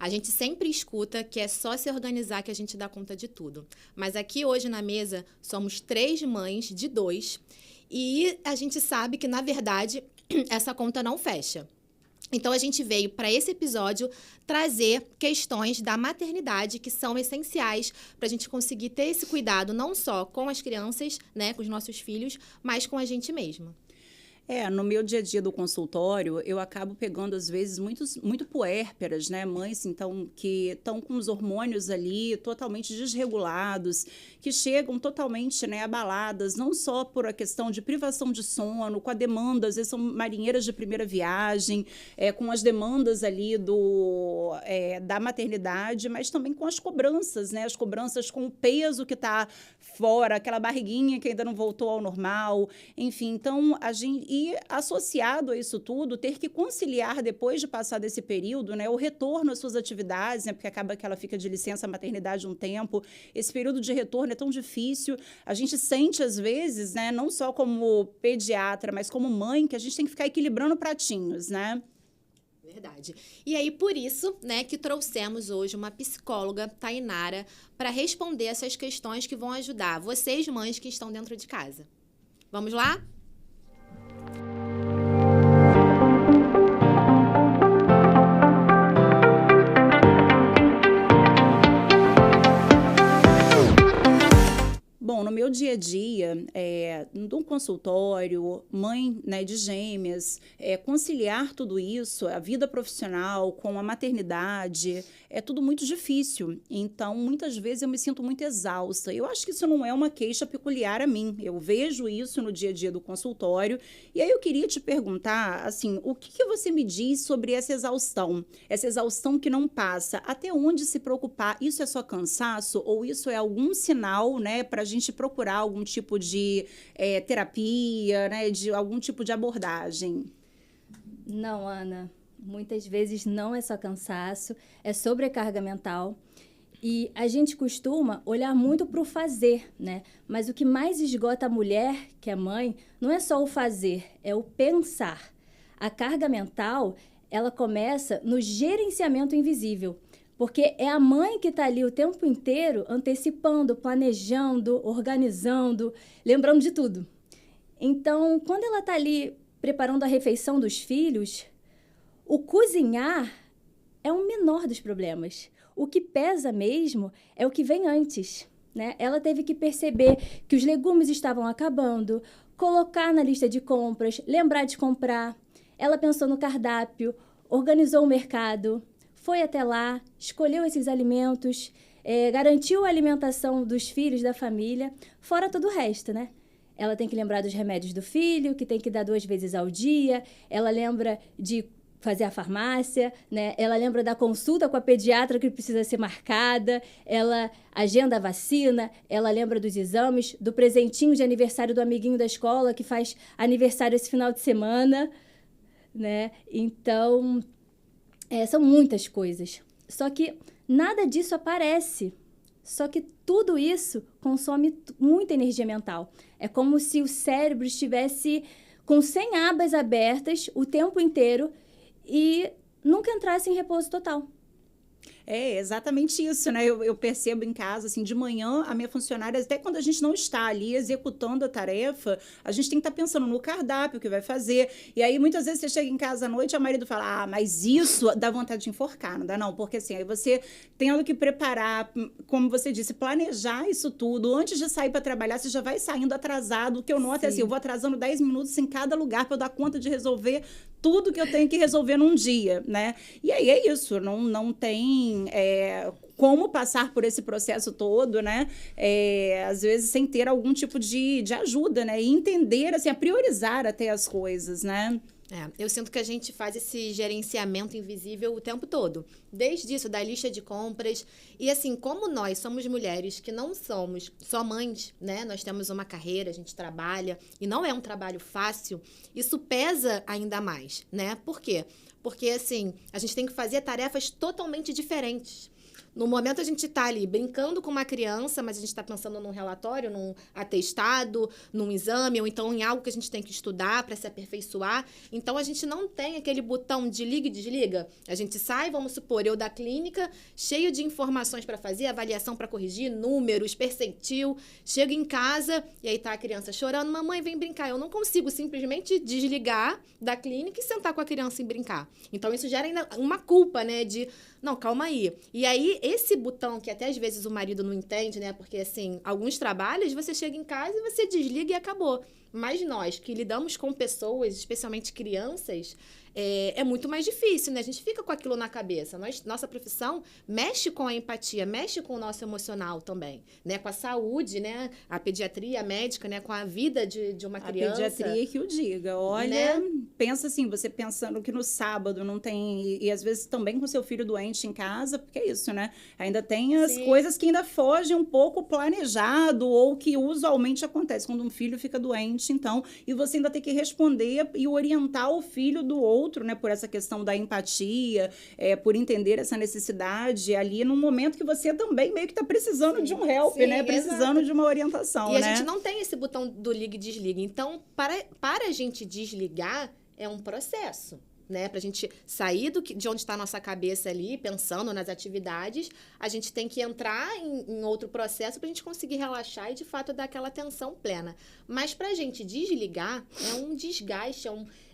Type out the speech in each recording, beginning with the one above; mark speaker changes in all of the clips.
Speaker 1: A gente sempre escuta que é só se organizar que a gente dá conta de tudo. Mas aqui hoje na mesa somos 3 mães de 2 e a gente sabe que, na verdade, essa conta não fecha. Então, a gente veio para esse episódio trazer questões da maternidade que são essenciais para a gente conseguir ter esse cuidado não só com as crianças, né, com os nossos filhos, mas com a gente mesma.
Speaker 2: No meu dia a dia do consultório, eu acabo pegando, às vezes, muito puérperas, né? Mães, então, que estão com os hormônios ali totalmente desregulados, que chegam totalmente, né, abaladas, não só por a questão de privação de sono, com a demanda, às vezes são marinheiras de primeira viagem, com as demandas ali da maternidade, mas também com as cobranças, né? As cobranças com o peso que está fora, aquela barriguinha que ainda não voltou ao normal, enfim, então, e associado a isso tudo, ter que conciliar, depois de passar desse período, né, o retorno às suas atividades, né, porque acaba que ela fica de licença maternidade um tempo, esse período de retorno é tão difícil, a gente sente às vezes, né, não só como pediatra, mas como mãe, que a gente tem que ficar equilibrando pratinhos, né?
Speaker 1: Verdade. E aí, por isso, né, que trouxemos hoje uma psicóloga, Tainara, para responder essas questões que vão ajudar vocês, mães que estão dentro de casa. Vamos lá?
Speaker 2: Bom, no meu dia a dia, no consultório, mãe, né, de gêmeas, conciliar tudo isso, a vida profissional com a maternidade, é tudo muito difícil. Então, muitas vezes eu me sinto muito exausta. Eu acho que isso não é uma queixa peculiar a mim. Eu vejo isso no dia a dia do consultório. E aí eu queria te perguntar, assim, o que você me diz sobre essa exaustão? Essa exaustão que não passa. Até onde se preocupar? Isso é só cansaço ou isso é algum sinal, né, para a gente procurar algum tipo de terapia, né, de algum tipo de abordagem?
Speaker 3: Não, Ana. Muitas vezes não é só cansaço, é sobrecarga mental. E a gente costuma olhar muito para o fazer, né? Mas o que mais esgota a mulher, que é mãe, não é só o fazer, é o pensar. A carga mental, ela começa no gerenciamento invisível. Porque é a mãe que está ali o tempo inteiro antecipando, planejando, organizando, lembrando de tudo. Então, quando ela está ali preparando a refeição dos filhos, o cozinhar é o menor dos problemas. O que pesa mesmo é o que vem antes, né? Ela teve que perceber que os legumes estavam acabando, colocar na lista de compras, lembrar de comprar. Ela pensou no cardápio, organizou o mercado, foi até lá, escolheu esses alimentos, garantiu a alimentação dos filhos, da família, fora todo o resto, né? Ela tem que lembrar dos remédios do filho, que tem que dar 2 vezes ao dia. Ela lembra de fazer a farmácia, né? Ela lembra da consulta com a pediatra que precisa ser marcada. Ela agenda a vacina. Ela lembra dos exames, do presentinho de aniversário do amiguinho da escola que faz aniversário esse final de semana, né? Então, são muitas coisas. Só que nada disso aparece. Só que tudo isso consome muita energia mental. É como se o cérebro estivesse com 100 abas abertas o tempo inteiro e nunca entrasse em repouso total.
Speaker 2: É exatamente isso, né? Eu percebo em casa, assim, de manhã, a minha funcionária, até quando a gente não está ali executando a tarefa, a gente tem que estar pensando no cardápio que vai fazer. E aí, muitas vezes, você chega em casa à noite e o marido fala, mas isso dá vontade de enforcar, não dá não? Porque, assim, aí você tendo que preparar, como você disse, planejar isso tudo. Antes de sair para trabalhar, você já vai saindo atrasado. O que eu noto é assim, eu vou atrasando 10 minutos em cada lugar para eu dar conta de resolver tudo que eu tenho que resolver num dia, né? E aí é isso, não tem como passar por esse processo todo, né? Às vezes sem ter algum tipo de ajuda, né? E entender, assim, a priorizar até as coisas, né?
Speaker 1: Eu sinto que a gente faz esse gerenciamento invisível o tempo todo. Desde isso, da lista de compras. E assim, como nós somos mulheres que não somos só mães, né? Nós temos uma carreira, a gente trabalha, e não é um trabalho fácil, isso pesa ainda mais, né? Por quê? Porque, assim, a gente tem que fazer tarefas totalmente diferentes. No momento a gente está ali brincando com uma criança, mas a gente está pensando num relatório, num atestado, num exame, ou então em algo que a gente tem que estudar para se aperfeiçoar. Então a gente não tem aquele botão de liga e desliga. A gente sai, vamos supor, eu da clínica, cheio de informações para fazer, avaliação para corrigir, números, percentil. Chego em casa e aí tá a criança chorando, mamãe, vem brincar. Eu não consigo simplesmente desligar da clínica e sentar com a criança e brincar. Então isso gera ainda uma culpa, né, de não, calma aí. E aí, esse botão que até às vezes o marido não entende, né? Porque, assim, alguns trabalhos você chega em casa e você desliga e acabou. Mas nós que lidamos com pessoas, especialmente crianças, é muito mais difícil, né? A gente fica com aquilo na cabeça. Nossa profissão mexe com a empatia, mexe com o nosso emocional também, né? Com a saúde, né? A pediatria, a médica, né? Com a vida de uma criança.
Speaker 2: A pediatria que o diga. Olha, né? Pensa assim, você pensando que no sábado não tem... E às vezes também com seu filho doente em casa, porque é isso, né? Ainda tem as coisas que ainda fogem um pouco planejado ou que usualmente acontece quando um filho fica doente, então. E você ainda tem que responder e orientar o filho do outro, né, por essa questão da empatia, por entender essa necessidade ali num momento que você também meio que está precisando de um help, né, precisando de uma orientação,
Speaker 1: e
Speaker 2: né?
Speaker 1: a gente não tem esse botão do liga e desliga, então para a gente desligar é um processo, né, para a gente sair de onde está a nossa cabeça ali, pensando nas atividades, a gente tem que entrar em outro processo para a gente conseguir relaxar e, de fato, dar aquela atenção plena. Mas para a gente desligar é um desgaste,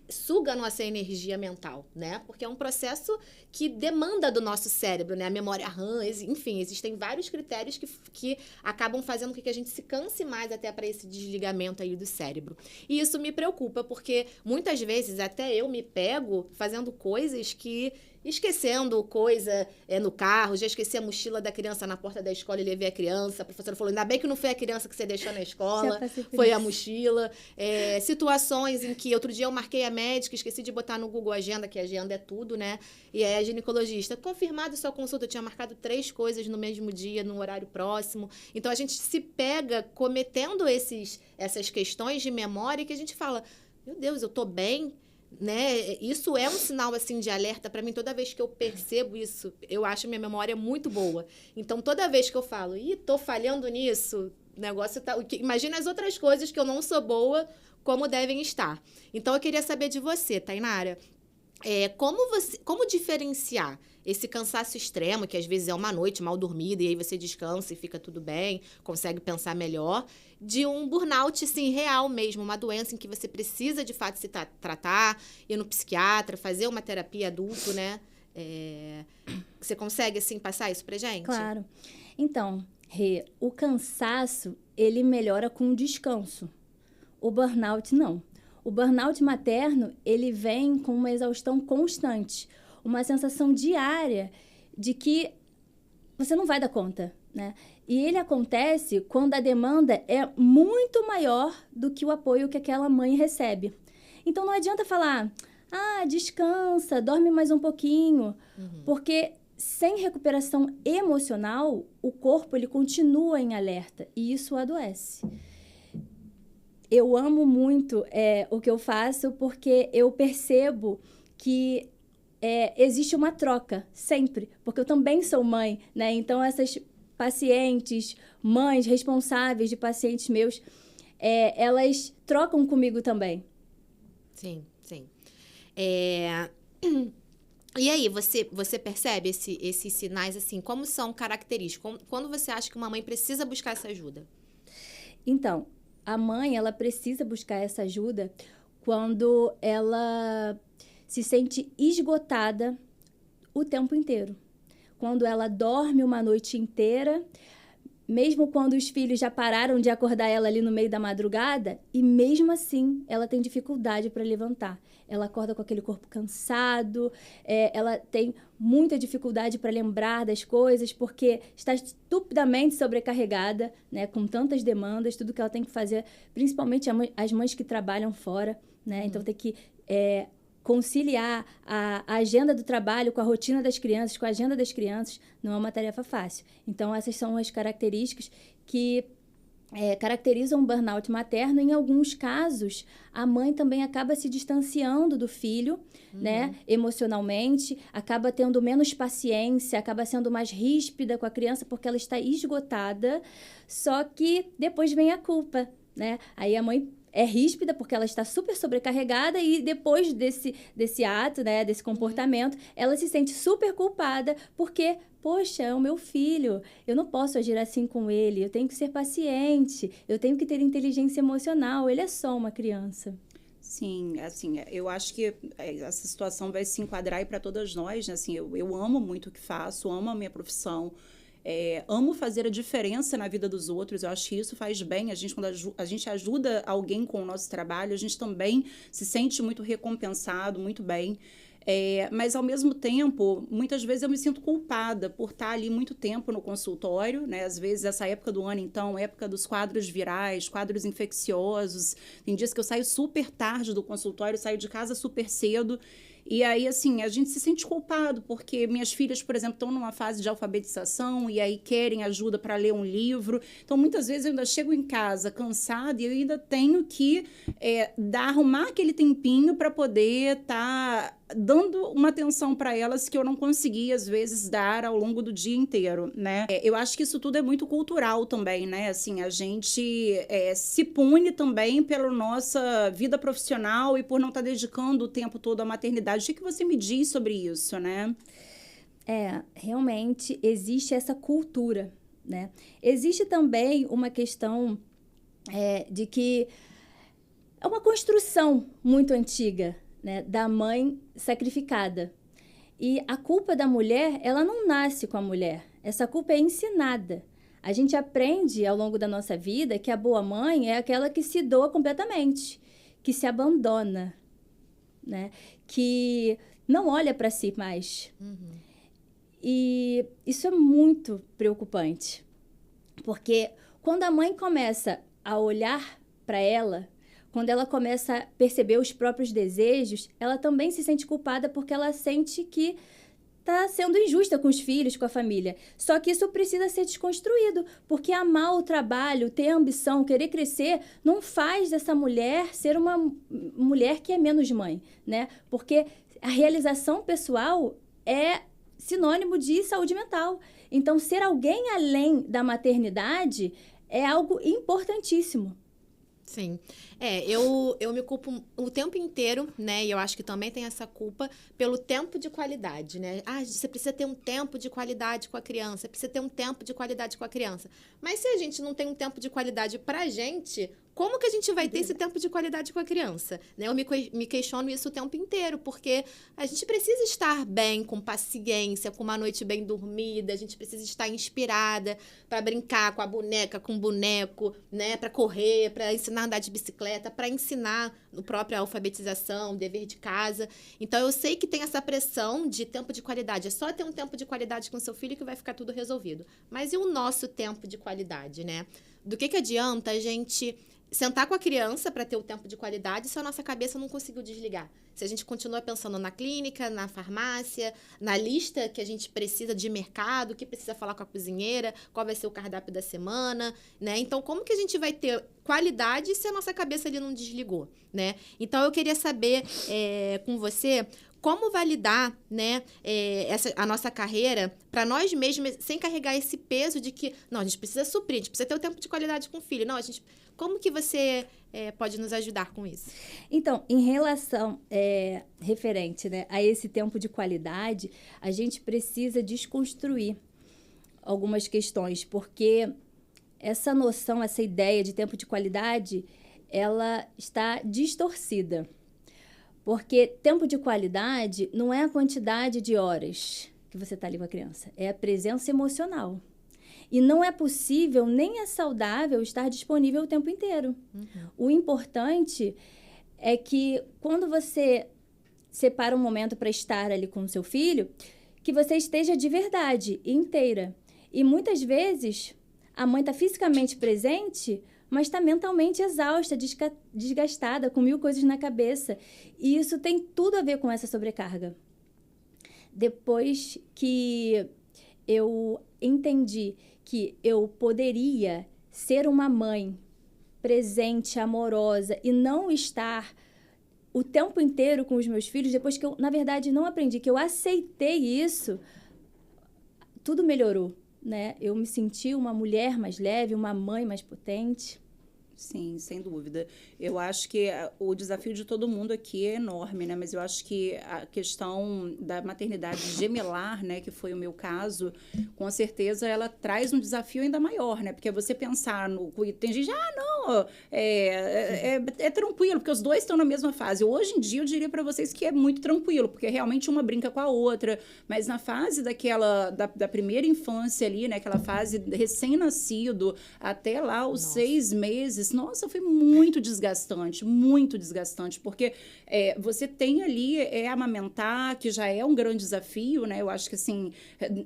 Speaker 1: suga a nossa energia mental, né? Porque é um processo que demanda do nosso cérebro, né? A memória RAM, enfim, existem vários critérios que acabam fazendo com que a gente se canse mais até para esse desligamento aí do cérebro. E isso me preocupa, porque muitas vezes até eu me pego fazendo coisas que... esquecendo coisa no carro, já esqueci a mochila da criança na porta da escola e levei a criança. A professora falou, ainda bem que não foi a criança que você deixou na escola, foi a mochila. Situações em que outro dia eu marquei a médica, esqueci de botar no Google Agenda, que a agenda é tudo, né? E aí a ginecologista, confirmado sua consulta, eu tinha marcado 3 coisas no mesmo dia, no horário próximo. Então a gente se pega cometendo essas questões de memória que a gente fala, meu Deus, eu tô bem? Né? Isso é um sinal assim de alerta para mim. Toda vez que eu percebo isso, eu acho minha memória muito boa. Então toda vez que eu falo, tô falhando nisso, o negócio tá... Imagina as outras coisas que eu não sou boa, como devem estar. Então eu queria saber de você, Tainara, como diferenciar esse cansaço extremo, que às vezes é uma noite mal dormida e aí você descansa e fica tudo bem, consegue pensar melhor, de um burnout, assim, real mesmo, uma doença em que você precisa, de fato, se tratar, ir no psiquiatra, fazer uma terapia adulto, né? Você consegue, assim, passar isso pra gente?
Speaker 3: Claro. Então, Rê, o cansaço, ele melhora com o descanso. O burnout, não. O burnout materno, ele vem com uma exaustão constante, uma sensação diária de que você não vai dar conta, né? E ele acontece quando a demanda é muito maior do que o apoio que aquela mãe recebe. Então, não adianta falar, descansa, dorme mais um pouquinho, porque sem recuperação emocional, o corpo ele continua em alerta e isso adoece. Eu amo muito o que eu faço porque eu percebo que existe uma troca, sempre. Porque eu também sou mãe, né? Então, essas pacientes, mães responsáveis de pacientes meus, elas trocam comigo também.
Speaker 1: Sim, sim. E aí, você percebe esses sinais, assim, como são característicos? Quando você acha que uma mãe precisa buscar essa ajuda?
Speaker 3: Então, a mãe, ela precisa buscar essa ajuda quando ela se sente esgotada o tempo inteiro. Quando ela dorme uma noite inteira, mesmo quando os filhos já pararam de acordar ela ali no meio da madrugada, e mesmo assim ela tem dificuldade para levantar. Ela acorda com aquele corpo cansado, ela tem muita dificuldade para lembrar das coisas, porque está estupidamente sobrecarregada, né, com tantas demandas, tudo que ela tem que fazer, principalmente as mães que trabalham fora, né? Então tem que conciliar a agenda do trabalho com a rotina das crianças, com a agenda das crianças, não é uma tarefa fácil. Então, essas são as características que caracterizam um burnout materno. Em alguns casos, a mãe também acaba se distanciando do filho, né, emocionalmente, acaba tendo menos paciência, acaba sendo mais ríspida com a criança porque ela está esgotada, só que depois vem a culpa, né? Aí a mãe é ríspida porque ela está super sobrecarregada e depois desse ato, né, desse comportamento, ela se sente super culpada porque, poxa, é o meu filho, eu não posso agir assim com ele, eu tenho que ser paciente, eu tenho que ter inteligência emocional, ele é só uma criança.
Speaker 2: Sim, assim, eu acho que essa situação vai se enquadrar aí para todas nós, né? Assim, eu amo muito o que faço, amo a minha profissão, amo fazer a diferença na vida dos outros. Eu acho que isso faz bem. Quando a gente ajuda alguém com o nosso trabalho, a gente também se sente muito recompensado, muito bem. Mas, ao mesmo tempo, muitas vezes eu me sinto culpada por estar ali muito tempo no consultório, né? Às vezes, essa época do ano, então, época dos quadros virais, quadros infecciosos. Tem dias que eu saio super tarde do consultório, saio de casa super cedo. E aí, assim, a gente se sente culpado, porque minhas filhas, por exemplo, estão numa fase de alfabetização e aí querem ajuda para ler um livro. Então, muitas vezes eu ainda chego em casa cansada e eu ainda tenho que arrumar aquele tempinho para poder estar dando uma atenção para elas que eu não conseguia, às vezes, dar ao longo do dia inteiro, né? Eu acho que isso tudo é muito cultural também, né? Assim, a gente se pune também pela nossa vida profissional e por não estar dedicando o tempo todo à maternidade. O que você me diz sobre isso, né?
Speaker 3: Realmente existe essa cultura, né? Existe também uma questão de que é uma construção muito antiga, né, da mãe sacrificada. E a culpa da mulher, ela não nasce com a mulher. Essa culpa é ensinada. A gente aprende ao longo da nossa vida que a boa mãe é aquela que se doa completamente, que se abandona, né? Que não olha para si mais. E isso é muito preocupante, porque quando a mãe começa a olhar para ela, quando ela começa a perceber os próprios desejos, ela também se sente culpada porque ela sente que está sendo injusta com os filhos, com a família. Só que isso precisa ser desconstruído, porque amar o trabalho, ter ambição, querer crescer, não faz dessa mulher ser uma mulher que é menos mãe, né? Porque a realização pessoal é sinônimo de saúde mental. Então, ser alguém além da maternidade é algo importantíssimo.
Speaker 1: Sim. Eu me culpo o tempo inteiro, né? E eu acho que também tem essa culpa pelo tempo de qualidade, né? Você precisa ter um tempo de qualidade com a criança, precisa ter um tempo de qualidade com a criança. Mas se a gente não tem um tempo de qualidade pra gente, como que a gente vai ter esse tempo de qualidade com a criança? Né? Eu me questiono isso o tempo inteiro, porque a gente precisa estar bem, com paciência, com uma noite bem dormida, a gente precisa estar inspirada para brincar com a boneca, com o boneco, né? Para correr, para ensinar a andar de bicicleta, para ensinar no próprio alfabetização, dever de casa. Então, eu sei que tem essa pressão de tempo de qualidade. É só ter um tempo de qualidade com seu filho que vai ficar tudo resolvido. Mas e o nosso tempo de qualidade, né? Do que adianta a gente sentar com a criança para ter o tempo de qualidade se a nossa cabeça não conseguiu desligar? Se a gente continua pensando na clínica, na farmácia, na lista que a gente precisa de mercado, que precisa falar com a cozinheira, qual vai ser o cardápio da semana, né? Então, como que a gente vai ter qualidade se a nossa cabeça ali não desligou, né? Então, eu queria saber com você como validar, né, a nossa carreira para nós mesmos, sem carregar esse peso de que, não, a gente precisa suprir, a gente precisa ter o tempo de qualidade com o filho. Não, como que você pode nos ajudar com isso?
Speaker 3: Então, em relação referente, né, a esse tempo de qualidade, a gente precisa desconstruir algumas questões, porque essa noção, essa ideia de tempo de qualidade, ela está distorcida. Porque tempo de qualidade não é a quantidade de horas que você está ali com a criança, é a presença emocional. E não é possível, nem é saudável estar disponível o tempo inteiro. O importante é que quando você separa um momento para estar ali com o seu filho, que você esteja de verdade, inteira. E muitas vezes a mãe está fisicamente presente, mas está mentalmente exausta, desgastada, com 1000 coisas na cabeça. E isso tem tudo a ver com essa sobrecarga. Depois que eu entendi que eu poderia ser uma mãe presente, amorosa e não estar o tempo inteiro com os meus filhos, depois que eu, na verdade, não aprendi, que eu aceitei isso, tudo melhorou, né? Eu me senti uma mulher mais leve, uma mãe mais potente.
Speaker 2: Sim, sem dúvida. Eu acho que o desafio de todo mundo aqui é enorme, né? Mas eu acho que a questão da maternidade gemelar, né, que foi o meu caso, com certeza ela traz um desafio ainda maior, né? Porque você pensar no... Tem gente, não, é tranquilo, porque os dois estão na mesma fase. Hoje em dia eu diria para vocês que é muito tranquilo, porque realmente uma brinca com a outra, mas na fase da primeira infância ali, né, aquela fase recém-nascido, até lá os 6 meses, nossa, foi muito desgastante, porque você tem ali amamentar, que já é um grande desafio, né? Eu acho que, assim,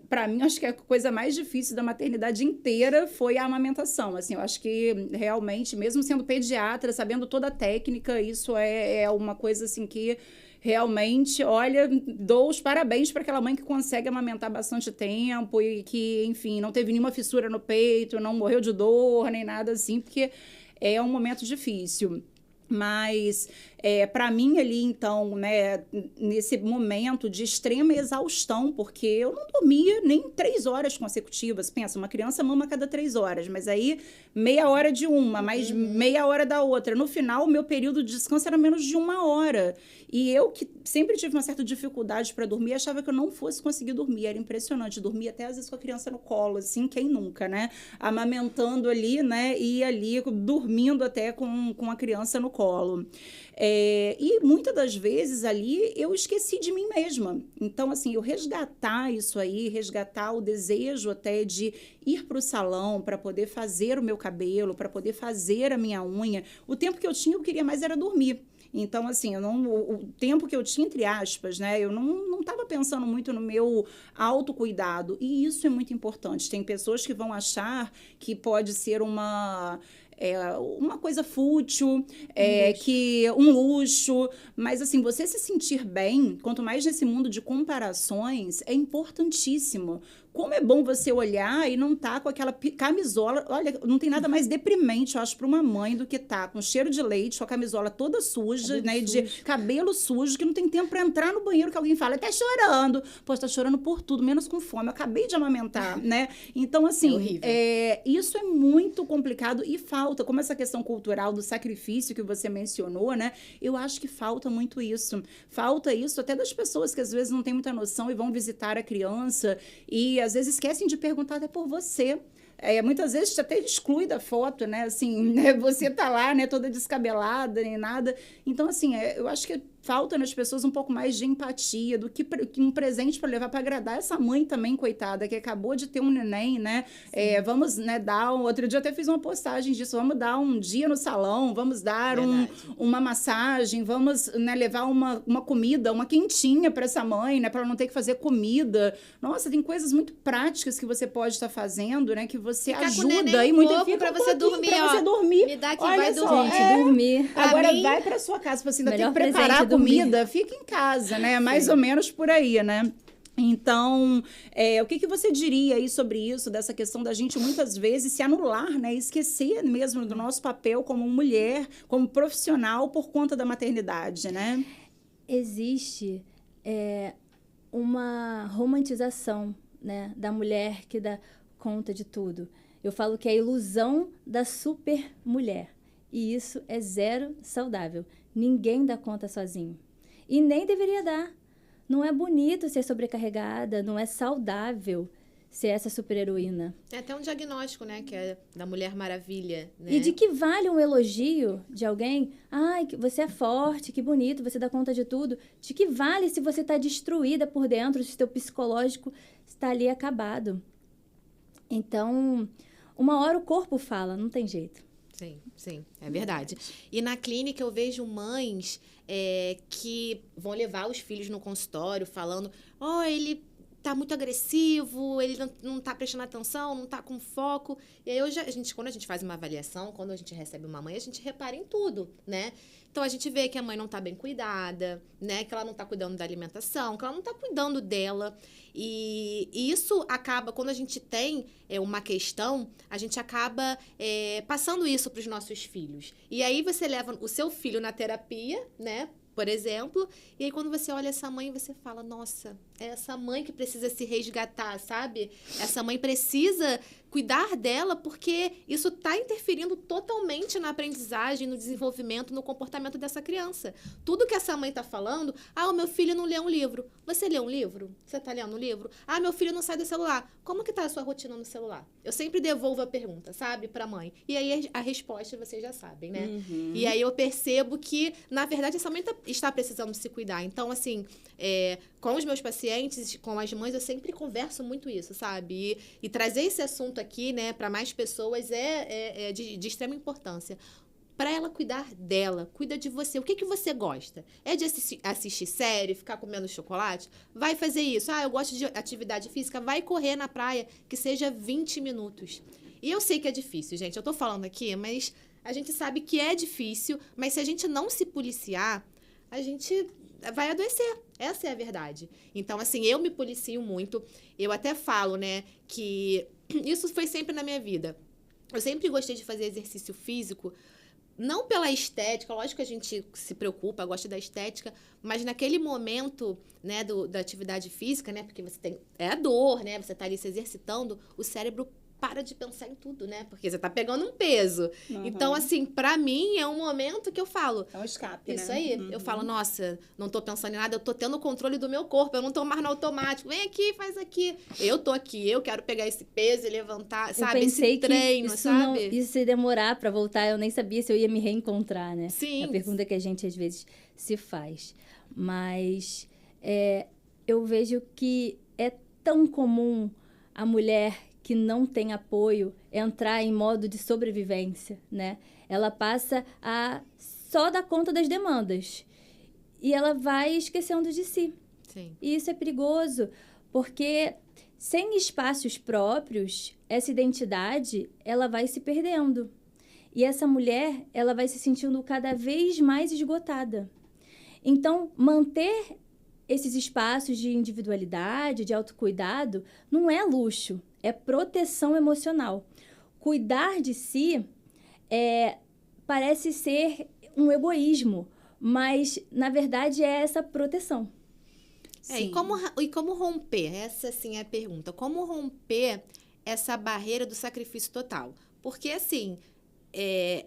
Speaker 2: para mim, acho que a coisa mais difícil da maternidade inteira foi a amamentação, assim, eu acho que realmente, mesmo sendo pediatra, sabendo toda a técnica, isso é uma coisa, assim, que realmente, olha, dou os parabéns para aquela mãe que consegue amamentar bastante tempo e que, enfim, não teve nenhuma fissura no peito, não morreu de dor, nem nada assim, porque é um momento difícil. Mas, para mim ali, então, né, nesse momento de extrema exaustão, porque eu não dormia nem 3 horas consecutivas. Pensa, uma criança mama a cada 3 horas, mas aí meia hora de uma, mais meia hora da outra. No final, o meu período de descanso era menos de 1 hora. E eu, que sempre tive uma certa dificuldade para dormir, achava que eu não fosse conseguir dormir. Era impressionante. Dormia até às vezes com a criança no colo, assim, quem nunca, né? Amamentando ali, né? E ali dormindo até com a criança no colo. E muitas das vezes ali eu esqueci de mim mesma. Então, assim, eu resgatar isso aí, resgatar o desejo até de ir para o salão para poder fazer o meu cabelo, para poder fazer a minha unha. O tempo que eu tinha, eu queria mais era dormir. Então, assim, o tempo que eu tinha, entre aspas, né? Eu não estava pensando muito no meu autocuidado. E isso é muito importante. Tem pessoas que vão achar que pode ser uma coisa fútil, um luxo, mas assim, você se sentir bem, quanto mais nesse mundo de comparações, é importantíssimo. Como é bom você olhar e não tá com aquela camisola. Olha, não tem nada mais deprimente, eu acho, para uma mãe do que tá com cheiro de leite, com a camisola toda suja, né? De cabelo sujo, que não tem tempo para entrar no banheiro, que alguém fala, tá chorando. Pô, tá chorando por tudo, menos com fome. Eu acabei de amamentar, né? Então, assim, isso é muito complicado e falta, como essa questão cultural do sacrifício que você mencionou, né? Eu acho que falta muito isso. Falta isso até das pessoas que às vezes não têm muita noção e vão visitar a criança e às vezes esquecem de perguntar até por você. Muitas vezes até exclui da foto, né? Assim, né? Você tá lá, né? Toda descabelada, nem nada. Então, assim, eu acho que falta nas pessoas um pouco mais de empatia do que um presente para levar para agradar essa mãe também, coitada, que acabou de ter um neném, né? Vamos, né, dar outro dia eu até fiz uma postagem disso, vamos dar um dia no salão, vamos dar uma massagem, vamos, né, levar uma comida, uma quentinha para essa mãe, né, para ela não ter que fazer comida. Nossa, tem coisas muito práticas que você pode estar fazendo, né, que você ajuda e muito
Speaker 1: para você dormir,
Speaker 2: você dormir.
Speaker 1: Me dá que
Speaker 2: olha
Speaker 1: vai
Speaker 2: só,
Speaker 3: dormir.
Speaker 2: Agora vai para sua casa, você ainda tem que preparar comida, fica em casa, né? Mais ou menos por aí, né? Então, o que você diria aí sobre isso, dessa questão da gente muitas vezes se anular, né? Esquecer mesmo do nosso papel como mulher, como profissional por conta da maternidade, né?
Speaker 3: Existe uma romantização, né, da mulher que dá conta de tudo. Eu falo que é a ilusão da super mulher. E isso é zero saudável. Ninguém dá conta sozinho. E nem deveria dar. Não é bonito ser sobrecarregada, não é saudável ser essa super-heroína.
Speaker 1: É até um diagnóstico, né? Que é da Mulher Maravilha, né?
Speaker 3: E de que vale um elogio de alguém? Ai, você é forte, que bonito, você dá conta de tudo. De que vale se você está destruída por dentro, se o seu psicológico está ali acabado? Então, uma hora o corpo fala, não tem jeito.
Speaker 1: Sim, é verdade. E na clínica eu vejo mães que vão levar os filhos no consultório falando, ele tá muito agressivo, ele não tá prestando atenção, não tá com foco. E aí, quando a gente faz uma avaliação, quando a gente recebe uma mãe, a gente repara em tudo, né? Então, a gente vê que a mãe não tá bem cuidada, né? Que ela não tá cuidando da alimentação, que ela não tá cuidando dela. E isso acaba, quando a gente tem uma questão, a gente acaba passando isso para os nossos filhos. E aí, você leva o seu filho na terapia, né? Por exemplo, e aí quando você olha essa mãe, você fala, nossa, é essa mãe que precisa se resgatar, sabe? Essa mãe precisa cuidar dela porque isso está interferindo totalmente na aprendizagem, no desenvolvimento, no comportamento dessa criança. Tudo que essa mãe está falando, o meu filho não lê um livro. Você lê um livro? Você está lendo um livro? Meu filho não sai do celular. Como que está a sua rotina no celular? Eu sempre devolvo a pergunta, sabe, para a mãe. E aí a resposta vocês já sabem, né?
Speaker 2: Uhum.
Speaker 1: E aí eu percebo que, na verdade, essa mãe está precisando se cuidar. Então, assim, com os meus pacientes, com as mães, eu sempre converso muito isso, sabe? E trazer esse assunto aqui, né, para mais pessoas é de extrema importância. Para ela cuidar dela, cuida de você. O que você gosta? É de assistir série, ficar comendo chocolate? Vai fazer isso. Eu gosto de atividade física. Vai correr na praia, que seja 20 minutos. E eu sei que é difícil, gente. Eu tô falando aqui, mas a gente sabe que é difícil. Mas se a gente não se policiar, a gente vai adoecer. Essa é a verdade. Então, assim, eu me policio muito. Eu até falo, né, que isso foi sempre na minha vida. Eu sempre gostei de fazer exercício físico, não pela estética, lógico que a gente se preocupa, gosta da estética, mas naquele momento, né, da atividade física, né, porque você tem a dor, né, você tá ali se exercitando, o cérebro para de pensar em tudo, né? Porque você tá pegando um peso.
Speaker 2: Uhum.
Speaker 1: Então, assim, pra mim é um momento que eu falo...
Speaker 2: É um escape,
Speaker 1: isso
Speaker 2: né?
Speaker 1: aí.
Speaker 2: Uhum.
Speaker 1: Eu falo, nossa, não tô pensando em nada, eu tô tendo o controle do meu corpo, eu não tô mais no automático. Vem aqui, faz aqui. Eu tô aqui, eu quero pegar esse peso e levantar, sabe?
Speaker 3: Eu pensei
Speaker 1: esse treino,
Speaker 3: que isso
Speaker 1: sabe?
Speaker 3: isso ia demorar para voltar, eu nem sabia se eu ia me reencontrar, né?
Speaker 1: Sim.
Speaker 3: É a pergunta que a gente às vezes se faz. Mas eu vejo que é tão comum a mulher que não tem apoio entrar em modo de sobrevivência, né? Ela passa a só dar conta das demandas e ela vai esquecendo de si.
Speaker 1: Sim.
Speaker 3: E isso é perigoso, porque sem espaços próprios, essa identidade, ela vai se perdendo. E essa mulher, ela vai se sentindo cada vez mais esgotada. Então, manter esses espaços de individualidade, de autocuidado, não é luxo, é proteção emocional. Cuidar de si parece ser um egoísmo, mas, na verdade, é essa proteção.
Speaker 1: E como romper? Essa, sim, é a pergunta. Como romper essa barreira do sacrifício total? Porque, assim,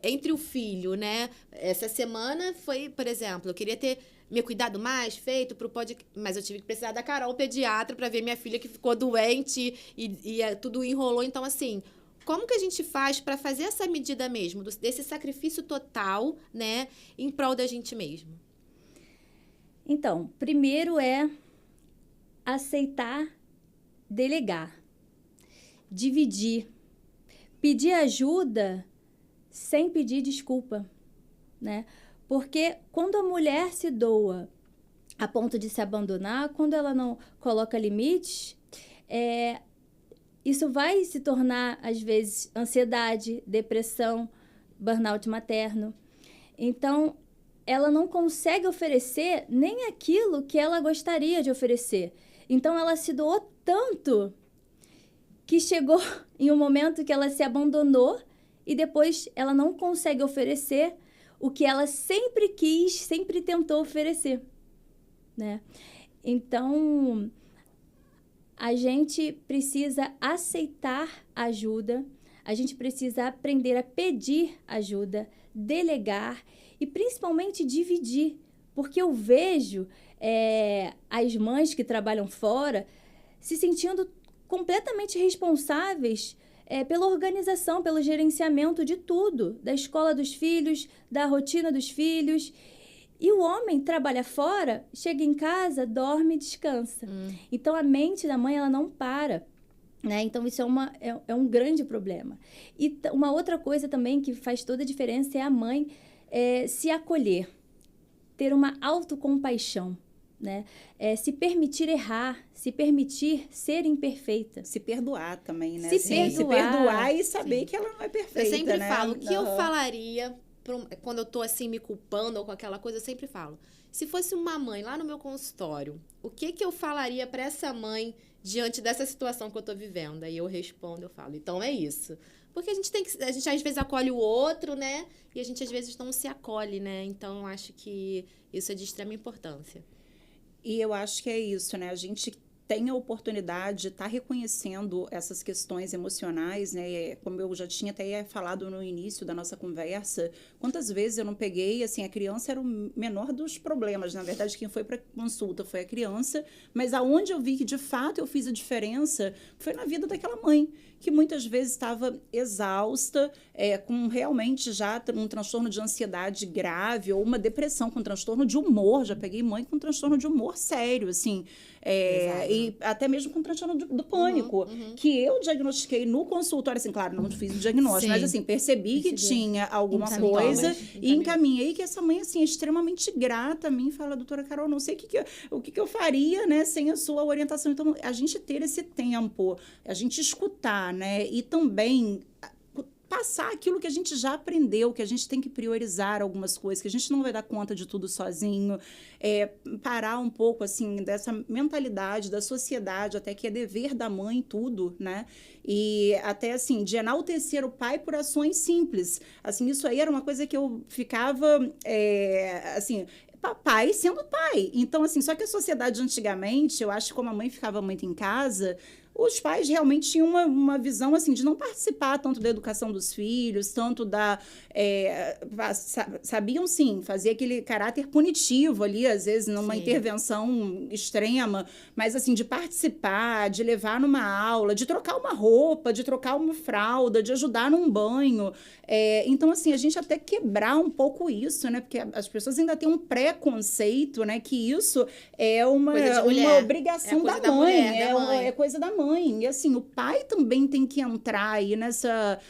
Speaker 1: entre o filho, né? Essa semana foi, por exemplo, eu queria ter me cuidado mais, feito pro podcast, mas eu tive que precisar da Carol, pediatra, para ver minha filha que ficou doente e tudo enrolou. Então, assim, como que a gente faz para fazer essa medida mesmo, desse sacrifício total, né, em prol da gente mesmo?
Speaker 3: Então, primeiro é aceitar, delegar, dividir, pedir ajuda sem pedir desculpa, né? Porque quando a mulher se doa a ponto de se abandonar, quando ela não coloca limites, isso vai se tornar, às vezes, ansiedade, depressão, burnout materno. Então, ela não consegue oferecer nem aquilo que ela gostaria de oferecer. Então, ela se doou tanto que chegou em um momento que ela se abandonou e depois ela não consegue oferecer o que ela sempre quis, sempre tentou oferecer, né? Então, a gente precisa aceitar ajuda, a gente precisa aprender a pedir ajuda, delegar e principalmente dividir, porque eu vejo as mães que trabalham fora se sentindo completamente responsáveis pela organização, pelo gerenciamento de tudo, da escola dos filhos, da rotina dos filhos. E o homem trabalha fora, chega em casa, dorme e descansa. Então, a mente da mãe, ela não para, né? Então, isso é um grande problema. E uma outra coisa também que faz toda a diferença é a mãe se acolher, ter uma autocompaixão, né? É se permitir errar, se permitir ser imperfeita.
Speaker 2: Se perdoar também, né?
Speaker 3: Se
Speaker 2: Assim, se
Speaker 3: perdoar.
Speaker 2: perdoar e saber
Speaker 1: Sim.
Speaker 2: que ela não é perfeita,
Speaker 1: Eu sempre
Speaker 2: né?
Speaker 1: falo, o que eu
Speaker 2: Aham.
Speaker 1: falaria quando eu tô assim me culpando ou com aquela coisa, eu sempre falo. Se fosse uma mãe lá no meu consultório, o que eu falaria para essa mãe diante dessa situação que eu tô vivendo? Aí eu respondo, eu falo, então é isso. Porque a gente às vezes acolhe o outro, né? E a gente às vezes não se acolhe, né? Então eu acho que isso é de extrema importância.
Speaker 2: E eu acho que é isso, né? A gente tem a oportunidade de estar reconhecendo essas questões emocionais, né? Como eu já tinha até falado no início da nossa conversa, quantas vezes eu não peguei, assim, a criança era o menor dos problemas, na verdade, quem foi para consulta foi a criança, mas aonde eu vi que de fato eu fiz a diferença foi na vida daquela mãe, que muitas vezes estava exausta, com realmente já um transtorno de ansiedade grave ou uma depressão com transtorno de humor, já peguei mãe com transtorno de humor sério, assim, e até mesmo com transtorno do pânico, que eu diagnostiquei no consultório, assim, claro, não fiz o diagnóstico,
Speaker 1: Sim.
Speaker 2: mas assim, percebi que tinha alguma
Speaker 3: Encaminhou.
Speaker 2: coisa e
Speaker 1: Encaminhou.
Speaker 2: encaminhei que essa mãe, assim, é extremamente grata a mim, fala, doutora Carol, não sei o que eu faria, né, sem a sua orientação. Então, a gente ter esse tempo, a gente escutar, né, e também passar aquilo que a gente já aprendeu, que a gente tem que priorizar algumas coisas, que a gente não vai dar conta de tudo sozinho, parar um pouco, assim, dessa mentalidade da sociedade, até que é dever da mãe tudo, né? E até, assim, de enaltecer o pai por ações simples. Assim, isso aí era uma coisa que eu ficava, assim... Pai sendo pai. Então, assim, só que a sociedade antigamente, eu acho que como a mãe ficava muito em casa, os pais realmente tinham uma visão, assim, de não participar tanto da educação dos filhos, tanto da... sabiam, sim, fazer aquele caráter punitivo ali, às vezes, numa intervenção extrema, mas, assim, de participar, de levar numa aula, de trocar uma roupa, de trocar uma fralda, de ajudar num banho. Então, assim, a gente até quebrar um pouco isso, né? Porque as pessoas ainda têm um preconceito, né? Que isso é uma obrigação da mãe, é coisa da mãe. E, assim, o pai também tem que entrar aí nessa...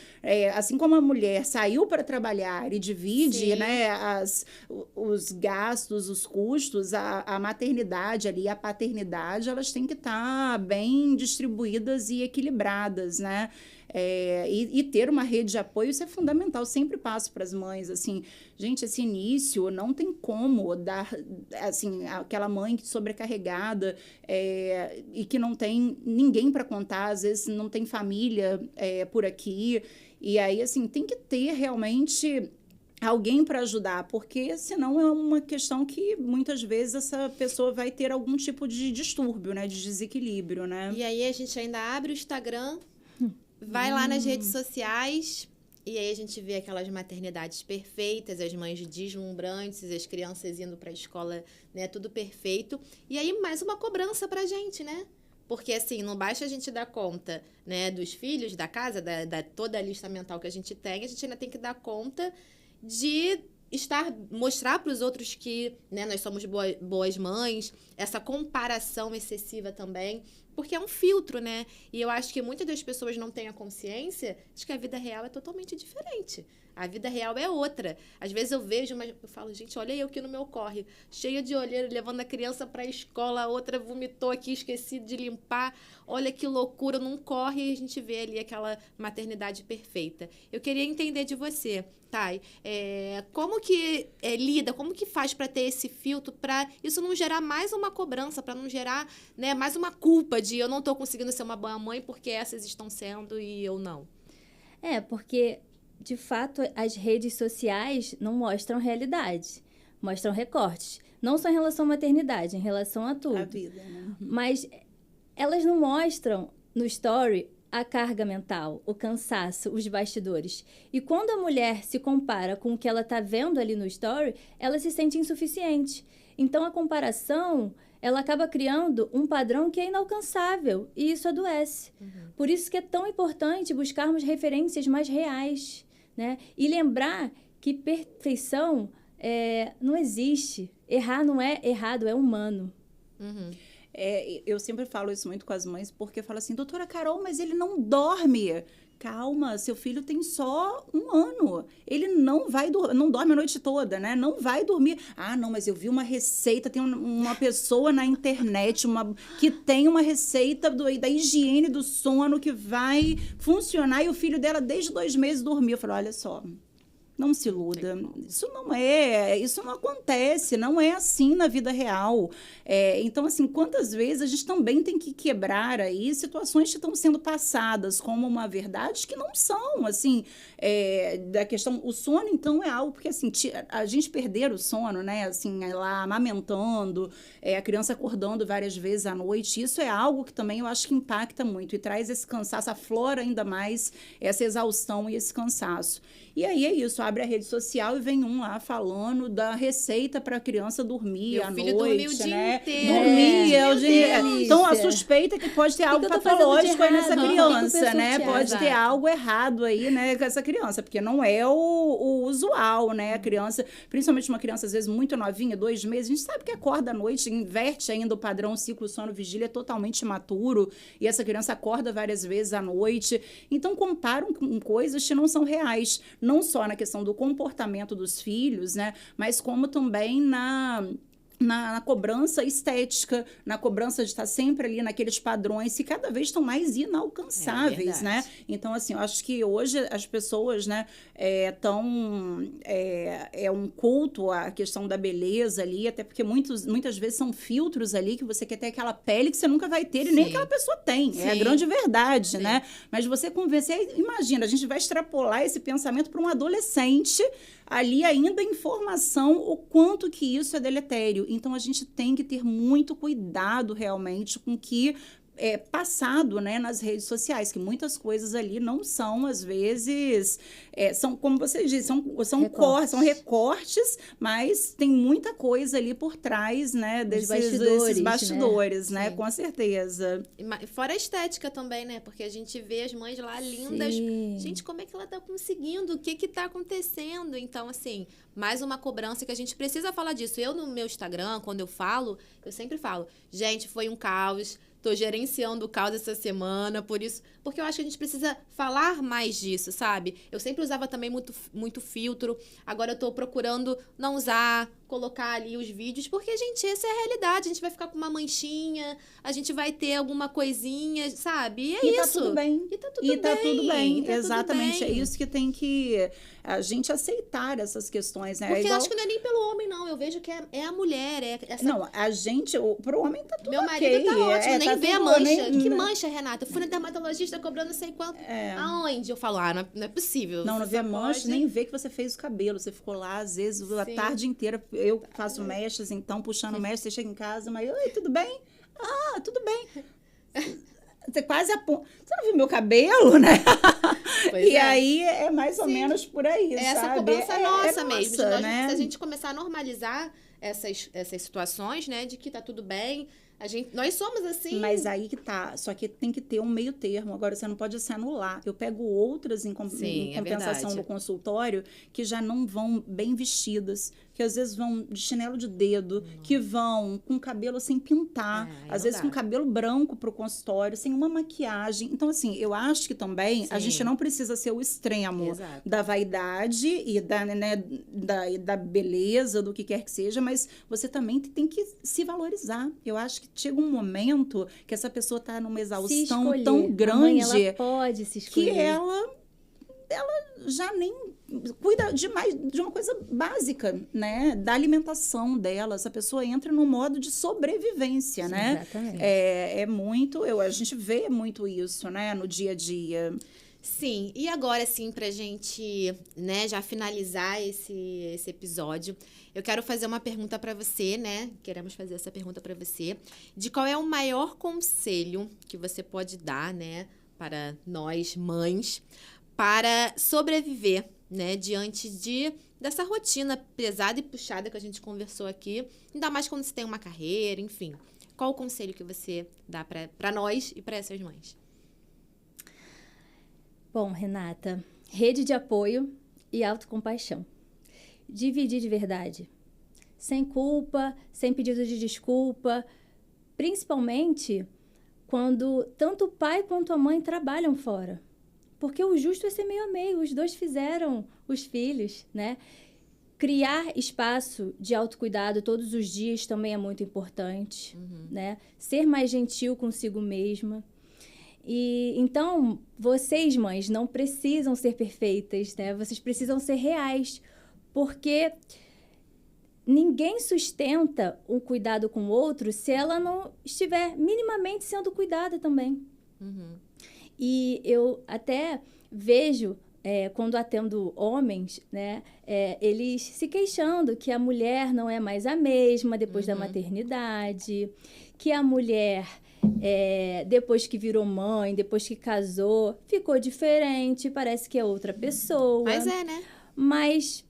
Speaker 2: assim como a mulher saiu para trabalhar e divide, né, os gastos, os custos, a maternidade ali, a paternidade, elas têm que estar bem distribuídas e equilibradas, né? E ter uma rede de apoio, isso é fundamental. Eu sempre passo para as mães, assim, gente, esse início não tem como dar, assim, aquela mãe sobrecarregada e que não tem ninguém para contar, às vezes não tem família por aqui. E aí, assim, tem que ter realmente alguém para ajudar, porque senão é uma questão que muitas vezes essa pessoa vai ter algum tipo de distúrbio, né, de desequilíbrio, né?
Speaker 1: E aí a gente ainda abre o Instagram, vai lá nas redes sociais e aí a gente vê aquelas maternidades perfeitas, as mães deslumbrantes, as crianças indo para a escola, né, tudo perfeito. E aí mais uma cobrança pra gente, né? Porque, assim, não basta a gente dar conta, né, dos filhos, da casa, da toda a lista mental que a gente gente ainda tem que dar conta de mostrar para os outros que, né, nós somos boas mães, essa comparação excessiva também, porque é um filtro, né? E eu acho que muitas das pessoas não têm a consciência de que a vida real é totalmente diferente. A vida real é outra. Às vezes eu vejo, mas eu falo, gente, olha eu aqui no meu corre, cheia de olheira, levando a criança para a escola, a outra vomitou aqui, esqueci de limpar. Olha que loucura, não corre, e a gente vê ali aquela maternidade perfeita. Eu queria entender de você, Thay, como que lida, como que faz para ter esse filtro, para isso não gerar mais uma cobrança, para não gerar, né, mais uma culpa de eu não estou conseguindo ser uma boa mãe porque essas estão sendo e eu não.
Speaker 3: Porque... de fato, as redes sociais não mostram realidade, mostram recortes. Não só em relação à maternidade, em relação a tudo.
Speaker 2: A vida, né?
Speaker 3: Mas elas não mostram no story a carga mental, o cansaço, os bastidores. E quando a mulher se compara com o que ela está vendo ali no story, ela se sente insuficiente. Então, a comparação, ela acaba criando um padrão que é inalcançável e isso adoece. Por isso que é tão importante buscarmos referências mais reais, né? E lembrar que perfeição não existe. Errar não é errado, é humano.
Speaker 2: Eu sempre falo isso muito com as mães, porque eu falo assim, doutora Carol, mas ele não dorme. Calma, seu filho tem só 1 ano. Ele não dorme a noite toda, né? Não vai dormir. Ah, não, mas eu vi uma receita, tem uma pessoa na internet que tem uma receita da higiene do sono que vai funcionar, e o filho dela, desde 2 meses, dormiu. Eu falei, olha só, não se iluda. Isso não acontece, não é assim na vida real. Então, assim, quantas vezes a gente também tem que quebrar aí situações que estão sendo passadas como uma verdade que não são, assim, da questão. O sono, então, é algo, porque, assim, a gente perder o sono, né, assim, lá amamentando, a criança acordando várias vezes à noite, isso é algo que também eu acho que impacta muito e traz esse cansaço, aflora ainda mais essa exaustão e esse cansaço. E aí é isso, abre a rede social e vem um lá falando da receita para a criança dormir à noite,
Speaker 1: dormiu o dia inteiro.
Speaker 2: Dormir. Então, a suspeita é que pode ter algo patológico aí nessa criança, né? Pode ter algo errado aí, né, com essa criança, porque não é o usual, né? A criança, principalmente uma criança, às vezes, muito novinha, 2 meses, a gente sabe que acorda à noite, inverte ainda o padrão ciclo sono-vigília, é totalmente imaturo, e essa criança acorda várias vezes à noite. Então, comparam com coisas que não são reais, não só na questão do comportamento dos filhos, né, mas como também na cobrança estética, na cobrança de estar sempre ali naqueles padrões que cada vez estão mais inalcançáveis, né? Então, assim, eu acho que hoje as pessoas, né, é um culto à questão da beleza ali, até porque muitas vezes são filtros ali que você quer ter aquela pele que você nunca vai ter e nem aquela pessoa tem. É a grande verdade, né? Mas você convencer, imagina, a gente vai extrapolar esse pensamento para um adolescente ali ainda em formação, o quanto que isso é deletério. Então, a gente tem que ter muito cuidado realmente com que passado, né, nas redes sociais, que muitas coisas ali não são, às vezes, são, como você disse, são recortes, mas tem muita coisa ali por trás, né, desses bastidores, né, com certeza.
Speaker 1: Fora a estética também, né, porque a gente vê as mães lá lindas, gente, como é que ela tá conseguindo? O que que tá acontecendo? Então, assim, mais uma cobrança que a gente precisa falar disso. Eu, no meu Instagram, quando eu falo, eu sempre falo, gente, foi um caos, tô gerenciando o caos essa semana, porque eu acho que a gente precisa falar mais disso, sabe? Eu sempre usava também muito filtro, agora eu tô procurando não usar, colocar ali os vídeos, porque, gente, essa é a realidade, a gente vai ficar com uma manchinha, a gente vai ter alguma coisinha, sabe? E é isso.
Speaker 2: Tá tudo bem.
Speaker 1: E tá tudo bem.
Speaker 2: Exatamente,
Speaker 1: tudo bem.
Speaker 2: É isso que tem que a gente aceitar essas questões, né?
Speaker 1: Porque eu acho que não é nem pelo homem, não, eu vejo que é a mulher,
Speaker 2: Não, a gente, pro homem tá tudo
Speaker 1: Meu marido tá ótimo, nem vê a mancha. Que mancha, Renata? Eu fui na dermatologista cobrando não sei quanto. Aonde? Eu falo, não é possível.
Speaker 2: Não vê a mancha, nem vê que você fez o cabelo. Você ficou lá, às vezes, a tarde inteira. Eu faço mechas, então, puxando mechas. Você chega em casa, mas, oi, tudo bem? Ah, tudo bem. Você quase aponta. Você não viu meu cabelo, né? Aí é mais ou menos por aí,
Speaker 1: essa
Speaker 2: sabe?
Speaker 1: Cobrança nossa mesmo.
Speaker 2: Né?
Speaker 1: Se a gente começar a normalizar essas situações, né, de que tá tudo bem, nós somos assim.
Speaker 2: Mas aí que tá, só que tem que ter um meio termo. Agora, você não pode se anular. Eu pego outras em compensação no consultório que já não vão bem vestidas, que às vezes vão de chinelo de dedo, que vão com cabelo sem pintar, às vezes com cabelo branco pro consultório, sem uma maquiagem. Então, assim, eu acho que também a gente não precisa ser o extremo da vaidade e da beleza, do que quer que seja, mas você também tem que se valorizar. Eu acho que chega um momento que essa pessoa tá numa exaustão tão grande,
Speaker 3: mãe, ela pode se escolher,
Speaker 2: que ela já nem cuida demais de uma coisa básica, né? Da alimentação dela. Essa pessoa entra no modo de sobrevivência, né?
Speaker 3: Exatamente.
Speaker 2: A gente vê muito isso, né? No dia a dia.
Speaker 1: Sim, e agora, assim, pra gente, né, já finalizar esse episódio, eu quero fazer uma pergunta pra você, né? Queremos fazer essa pergunta pra você, de qual é o maior conselho que você pode dar, né, para nós, mães, para sobreviver, né, diante dessa rotina pesada e puxada que a gente conversou aqui, ainda mais quando você tem uma carreira, enfim. Qual o conselho que você dá para nós e para essas mães?
Speaker 3: Bom, Renata, rede de apoio e autocompaixão. Dividir de verdade. Sem culpa, sem pedido de desculpa. principalmente quando tanto o pai quanto a mãe trabalham fora. Porque o justo é ser meio a meio, os dois fizeram os filhos, né? Criar espaço de autocuidado todos os dias também é muito importante, né? Ser mais gentil consigo mesma. E então, vocês, mães, não precisam ser perfeitas, né? Vocês precisam ser reais, porque ninguém sustenta um cuidado com o outro se ela não estiver minimamente sendo cuidada também. E eu até vejo, quando atendo homens, né, eles se queixando que a mulher não é mais a mesma depois da maternidade, que a mulher, depois que virou mãe, depois que casou, ficou diferente, parece que é outra pessoa.
Speaker 1: Mas né?
Speaker 3: Mas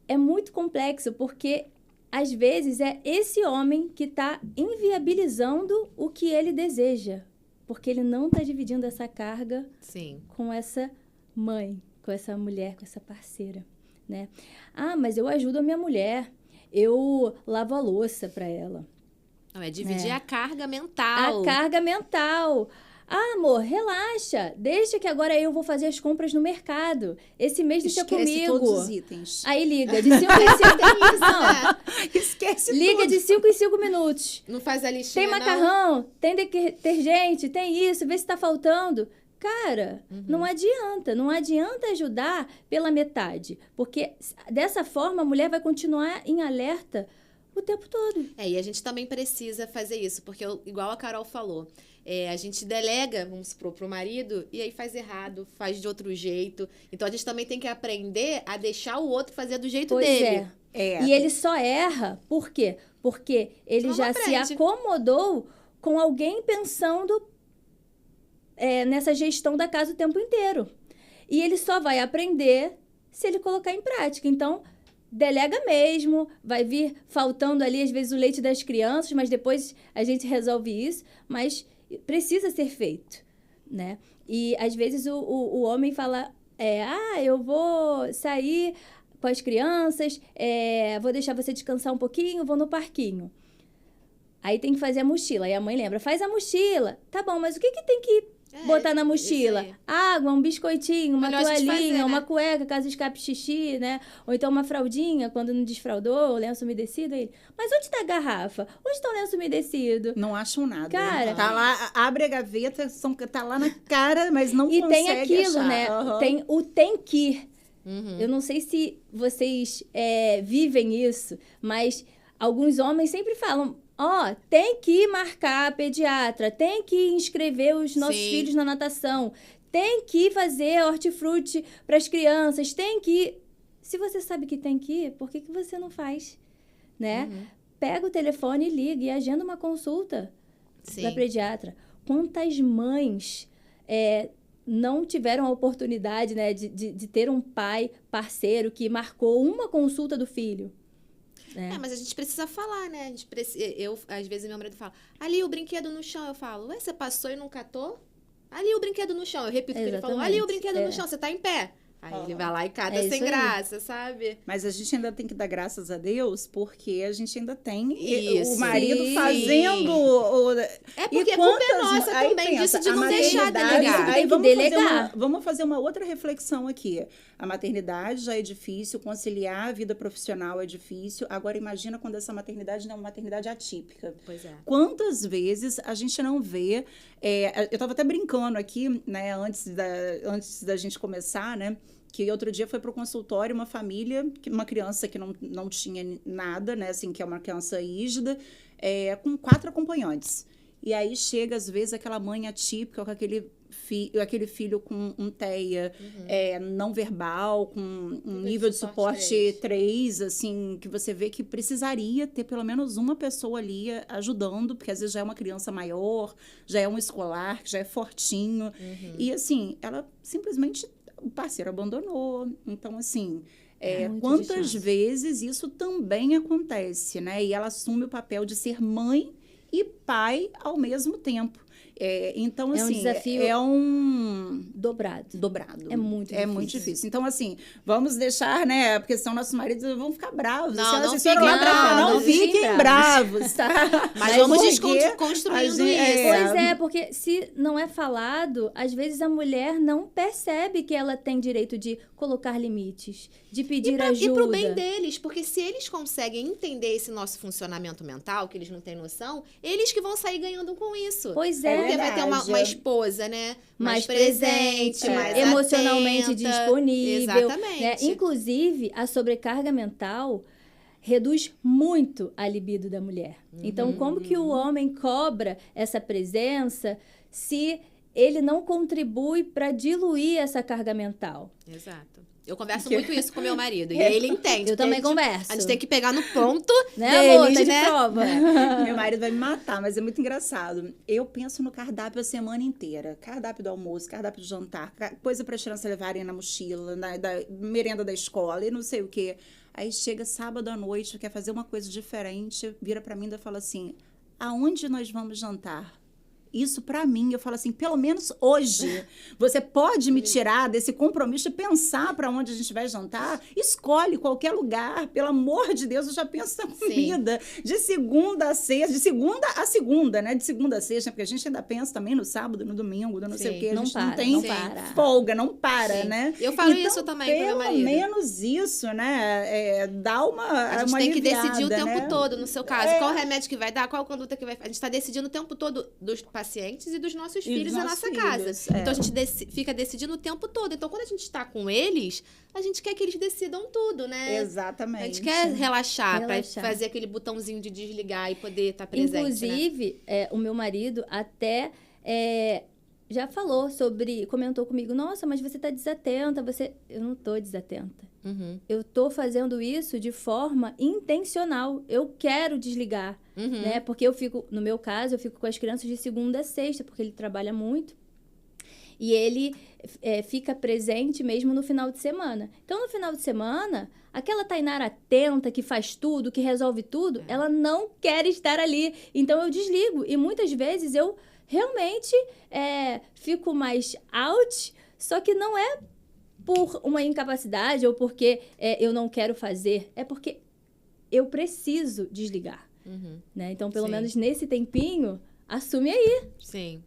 Speaker 3: é muito complexo, porque às vezes é esse homem que está inviabilizando o que ele deseja, porque ele não está dividindo essa carga com essa mãe, com essa mulher, com essa parceira, né? Ah, mas eu ajudo a minha mulher, eu lavo a louça para ela.
Speaker 1: Não, é dividir a carga mental.
Speaker 3: A carga mental. Ah, amor, relaxa. Deixa que agora eu vou fazer as compras no mercado. Esse mês deixa comigo.
Speaker 2: Esquece todos os itens.
Speaker 3: Aí liga, de 5 em 5 minutos.
Speaker 2: Esquece
Speaker 3: liga
Speaker 2: tudo.
Speaker 3: de 5 em 5 minutos.
Speaker 1: Não faz a listinha,
Speaker 3: tem macarrão, tem detergente, tem isso, vê se tá faltando. Cara, não adianta ajudar pela metade. Porque dessa forma a mulher vai continuar em alerta o tempo todo.
Speaker 1: E a gente também precisa fazer isso, porque igual a Carol falou, a gente delega, vamos supor, pro marido, e aí faz errado, faz de outro jeito. Então, a gente também tem que aprender a deixar o outro fazer do jeito dele.
Speaker 3: E ele só erra, por quê? Porque ele já se acomodou com alguém pensando nessa gestão da casa o tempo inteiro. E ele só vai aprender se ele colocar em prática. Então, delega mesmo, vai vir faltando ali, às vezes, o leite das crianças, mas depois a gente resolve isso, mas precisa ser feito, né? E, às vezes, o homem fala, eu vou sair com as crianças, vou deixar você descansar um pouquinho, vou no parquinho. Aí tem que fazer a mochila, aí a mãe lembra, faz a mochila. Tá bom, mas o que tem que botar na mochila? Água, um biscoitinho, uma toalhinha, uma cueca, caso escape xixi, né? Ou então uma fraldinha, quando não desfraldou, o lenço umedecido. Mas onde tá a garrafa? Onde tá o lenço umedecido?
Speaker 2: Não acham nada.
Speaker 3: Cara,
Speaker 2: tá lá, abre a gaveta, tá lá na cara, mas não consegue
Speaker 3: tem aquilo,
Speaker 2: achar.
Speaker 3: Né? Tem que. Eu não sei se vocês vivem isso, mas alguns homens sempre falam, tem que marcar a pediatra, tem que inscrever os nossos filhos na natação, tem que fazer hortifruti para as crianças, tem que... Se você sabe que tem que ir, por que você não faz? Né? Pega o telefone e liga e agenda uma consulta da pediatra. Quantas mães não tiveram a oportunidade, né, de ter um pai parceiro que marcou uma consulta do filho?
Speaker 1: Mas a gente precisa falar, né? Às vezes, meu marido fala, ali o brinquedo no chão. Eu falo, você passou e não catou? Ali o brinquedo no chão. Eu repito o que ele falou, ali o brinquedo no chão, você tá em pé. Aí ele vai lá e cata sem graça, sabe?
Speaker 2: Mas a gente ainda tem que dar graças a Deus, porque a gente ainda tem o marido fazendo...
Speaker 1: Porque a culpa é nossa também, disso de não deixar delegar.
Speaker 3: Aí
Speaker 2: vamos fazer uma outra reflexão aqui. A maternidade já é difícil, conciliar a vida profissional é difícil. Agora, imagina quando essa maternidade não é uma maternidade atípica.
Speaker 1: Pois é.
Speaker 2: Quantas vezes a gente não vê... eu estava até brincando aqui, né, antes da gente começar, né? Que outro dia foi para o consultório uma família, uma criança que não tinha nada, né? Assim, que é uma criança rígida, com 4 acompanhantes. E aí chega, às vezes, aquela mãe atípica com aquele filho com um TEA não verbal, com um nível de suporte 3, assim, que você vê que precisaria ter pelo menos uma pessoa ali ajudando, porque às vezes já é uma criança maior, já é um escolar, já é fortinho. E, assim, ela simplesmente... O parceiro abandonou. Então, assim, quantas vezes isso também acontece, né? E ela assume o papel de ser mãe e pai ao mesmo tempo. Então, assim,
Speaker 3: um desafio dobrado.
Speaker 2: É
Speaker 3: muito difícil.
Speaker 2: É muito difícil. Então, assim, vamos deixar, né? Porque senão nossos maridos vão ficar bravos.
Speaker 1: Não
Speaker 2: fiquem bravos. Não fiquem bravos, tá?
Speaker 1: Mas vamos desconstruindo isso.
Speaker 3: Pois é, porque se não é falado, às vezes a mulher não percebe que ela tem direito de colocar limites, de pedir ajuda.
Speaker 1: E pro bem deles, porque se eles conseguem entender esse nosso funcionamento mental, que eles não têm noção, eles que vão sair ganhando com isso.
Speaker 3: Pois é.
Speaker 1: Porque vai ter uma esposa, né? Mais presente, mais
Speaker 3: emocionalmente
Speaker 1: atenta.
Speaker 3: disponível.
Speaker 1: Exatamente.
Speaker 3: Né? Inclusive, a sobrecarga mental reduz muito a libido da mulher. Então, como que o homem cobra essa presença se ele não contribui para diluir essa carga mental?
Speaker 1: Exato. Eu converso muito isso com meu marido. E ele entende.
Speaker 3: Eu também converso.
Speaker 1: A gente tem que pegar no ponto
Speaker 3: né,
Speaker 1: deles,
Speaker 3: amor? Tá de
Speaker 1: né?
Speaker 3: prova.
Speaker 2: Meu marido vai me matar, mas é muito engraçado. Eu penso no cardápio a semana inteira. Cardápio do almoço, cardápio do jantar, coisa para as crianças levarem na mochila, da merenda da escola e não sei o quê. Aí chega sábado à noite, quer fazer uma coisa diferente, vira para mim e fala assim, aonde nós vamos jantar? Isso para mim, eu falo assim, pelo menos hoje, você pode me tirar desse compromisso de pensar para onde a gente vai jantar? Escolhe qualquer lugar, pelo amor de Deus, eu já penso na comida. Sim. De segunda a sexta, de segunda a segunda, né? De segunda a sexta, porque a gente ainda pensa também no sábado, no domingo, no não sei o quê. A gente não tem folga, não para, né?
Speaker 1: Eu falo isso também com meu marido.
Speaker 2: Pelo menos isso, né? Dá uma
Speaker 1: A gente
Speaker 2: uma
Speaker 1: tem que
Speaker 2: aliviada,
Speaker 1: decidir o tempo
Speaker 2: né?
Speaker 1: todo, no seu caso. Qual remédio que vai dar, qual conduta que vai... A gente está decidindo o tempo todo dos pacientes e dos nossos filhos na nossa casa. Então, a gente fica decidindo o tempo todo. Então, quando a gente está com eles, a gente quer que eles decidam tudo, né?
Speaker 2: Exatamente.
Speaker 1: A gente quer relaxar. Para fazer aquele botãozinho de desligar e poder estar presente,
Speaker 3: inclusive,
Speaker 1: né?
Speaker 3: O meu marido até... já comentou comigo, nossa, mas você tá desatenta, Eu não tô desatenta.
Speaker 1: Uhum.
Speaker 3: Eu tô fazendo isso de forma intencional. Eu quero desligar, né? Porque no meu caso, eu fico com as crianças de segunda a sexta, porque ele trabalha muito. E ele fica presente mesmo no final de semana. Então, no final de semana, aquela Tainara atenta, que faz tudo, que resolve tudo, ela não quer estar ali. Então, eu desligo. E muitas vezes eu realmente fico mais out, só que não é por uma incapacidade ou porque eu não quero fazer, é porque eu preciso desligar. Né? Então, pelo menos nesse tempinho, assume aí.
Speaker 1: Sim.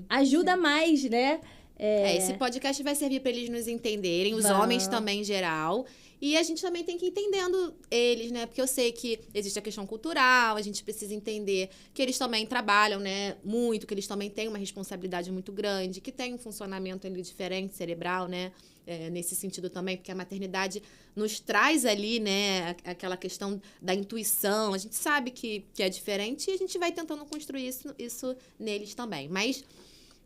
Speaker 3: Ajuda mais, né?
Speaker 1: Esse podcast vai servir para eles nos entenderem, os homens também em geral. E a gente também tem que ir entendendo eles, né? Porque eu sei que existe a questão cultural, a gente precisa entender que eles também trabalham, né? Muito, que eles também têm uma responsabilidade muito grande, que tem um funcionamento ali diferente, cerebral, né? Nesse sentido também, porque a maternidade nos traz ali, né? Aquela questão da intuição. A gente sabe que é diferente e a gente vai tentando construir isso neles também. Mas...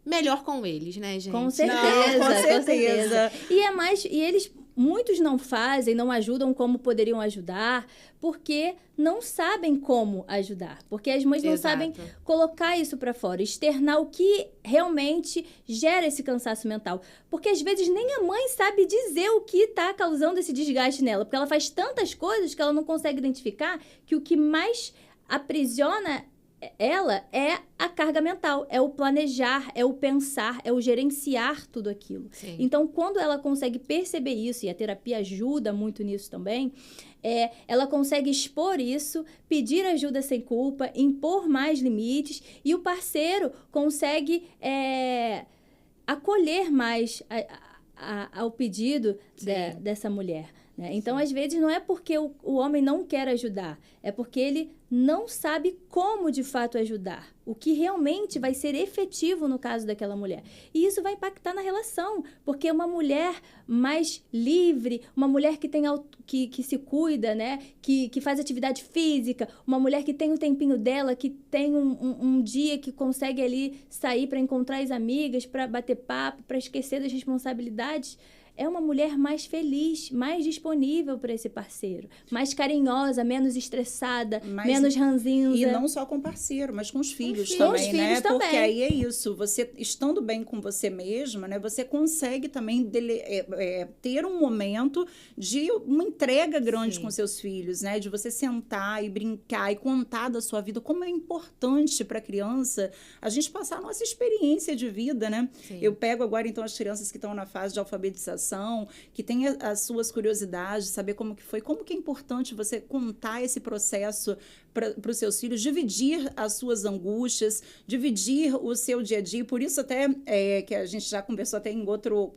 Speaker 1: melhor com eles, né, gente?
Speaker 3: Com certeza. E eles, muitos não fazem, não ajudam como poderiam ajudar, porque não sabem como ajudar. Porque as mães não sabem colocar isso para fora, externar o que realmente gera esse cansaço mental. Porque às vezes nem a mãe sabe dizer o que está causando esse desgaste nela, porque ela faz tantas coisas que ela não consegue identificar que o que mais aprisiona ela é a carga mental, é o planejar, é o pensar, é o gerenciar tudo aquilo.
Speaker 1: Sim.
Speaker 3: Então, quando ela consegue perceber isso, e a terapia ajuda muito nisso também, ela consegue expor isso, pedir ajuda sem culpa, impor mais limites, e o parceiro consegue acolher mais ao pedido dessa mulher. Né? Então, às vezes, não é porque o homem não quer ajudar, é porque ele não sabe como, de fato, ajudar. O que realmente vai ser efetivo no caso daquela mulher. E isso vai impactar na relação, porque uma mulher mais livre, uma mulher que que se cuida, né? Que faz atividade física, uma mulher que tem o tempinho dela, que tem um dia que consegue ali sair para encontrar as amigas, para bater papo, para esquecer das responsabilidades, é uma mulher mais feliz, mais disponível para esse parceiro, mais carinhosa, menos estressada, menos menos ranzinza.
Speaker 2: E não só com o parceiro, mas com os filhos
Speaker 3: filhos.
Speaker 2: também,
Speaker 3: Com os
Speaker 2: né?
Speaker 3: filhos também.
Speaker 2: Porque aí é isso, você estando bem com você mesma, né? Você consegue também ter um momento de uma entrega grande
Speaker 1: Sim.
Speaker 2: com seus filhos, né? De você sentar e brincar e contar da sua vida, como é importante para a criança a gente passar a nossa experiência de vida, né?
Speaker 1: Sim.
Speaker 2: Eu pego agora, então, as crianças que estão na fase de alfabetização, que têm as suas curiosidades, saber como que foi, como que é importante você contar esse processo para os seus filhos, dividir as suas angústias, dividir o seu dia a dia. Por isso até que a gente já conversou até em outro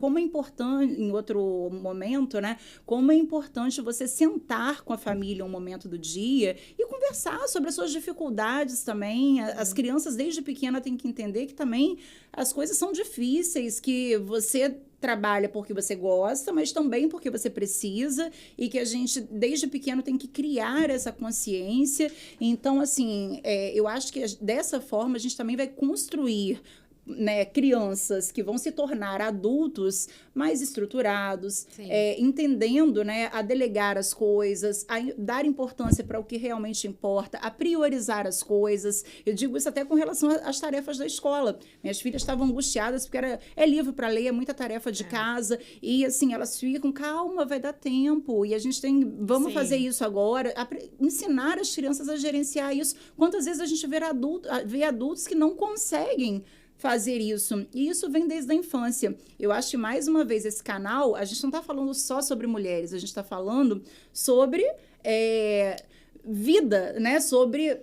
Speaker 2: momento, né? Como é importante você sentar com a família um momento do dia e conversar sobre as suas dificuldades também. As crianças desde pequena têm que entender que também as coisas são difíceis, que você trabalha porque você gosta, mas também porque você precisa, e que a gente, desde pequeno, tem que criar essa consciência. Então, assim, eu acho que dessa forma a gente também vai construir, né, crianças que vão se tornar adultos mais estruturados, entendendo, né, a delegar as coisas, a dar importância para o que realmente importa, a priorizar as coisas. Eu digo isso até com relação às tarefas da escola. Minhas filhas estavam angustiadas porque é livro para ler, é muita tarefa de casa, e assim, elas ficam, calma, vai dar tempo, e a gente vamos fazer isso agora, ensinar as crianças a gerenciar isso. Quantas vezes a gente vê adultos que não conseguem fazer isso. E isso vem desde a infância. Eu acho que, mais uma vez, esse canal, a gente não está falando só sobre mulheres, a gente está falando sobre vida, né? Sobre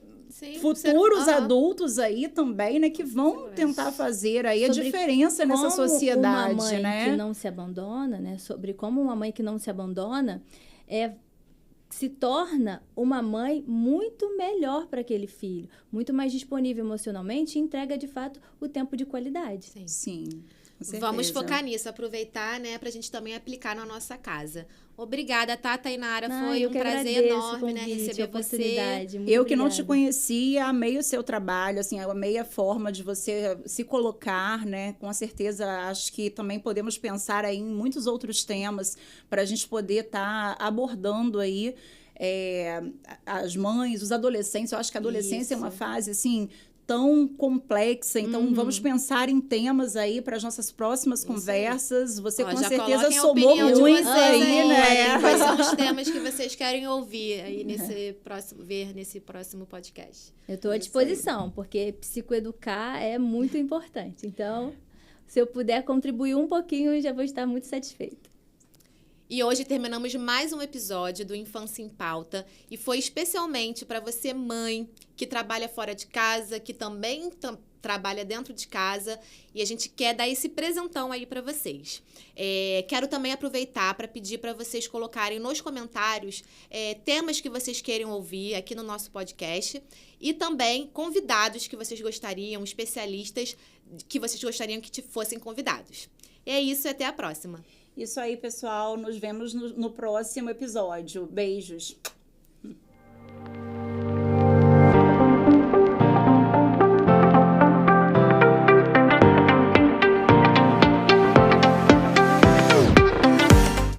Speaker 2: futuros adultos aí também, né? Que vão tentar fazer aí a diferença nessa sociedade,
Speaker 3: uma mãe,
Speaker 2: né?
Speaker 3: que não se abandona, né? Sobre como uma mãe que não se abandona se torna uma mãe muito melhor para aquele filho, muito mais disponível emocionalmente e entrega, de fato, o tempo de qualidade.
Speaker 2: Sim, com certeza.
Speaker 1: Vamos focar nisso, aproveitar, né, para a gente também aplicar na nossa casa. Obrigada, Tata e Nara. Foi um prazer enorme, né, receber você.
Speaker 2: Eu que não te conhecia, amei o seu trabalho, assim, amei a forma de você se colocar, né? Com certeza, acho que também podemos pensar aí em muitos outros temas para a gente poder estar abordando aí as mães, os adolescentes. Eu acho que a adolescência é uma fase, assim, tão complexa, então vamos pensar em temas aí para as nossas próximas conversas. Você com certeza somou muito aí, né?
Speaker 1: Quais são os temas que vocês querem ouvir aí nesse próximo podcast?
Speaker 3: Eu estou à disposição, porque psicoeducar é muito importante. Então, se eu puder contribuir um pouquinho, eu já vou estar muito satisfeita.
Speaker 1: E hoje terminamos mais um episódio do Infância em Pauta, e foi especialmente para você, mãe, que trabalha fora de casa, que também trabalha dentro de casa, e a gente quer dar esse presentão aí para vocês. Quero também aproveitar para pedir para vocês colocarem nos comentários temas que vocês querem ouvir aqui no nosso podcast, e também convidados que vocês gostariam, especialistas que vocês gostariam que fossem convidados. E é isso, e até a próxima.
Speaker 2: Isso aí, pessoal. Nos vemos no próximo episódio. Beijos.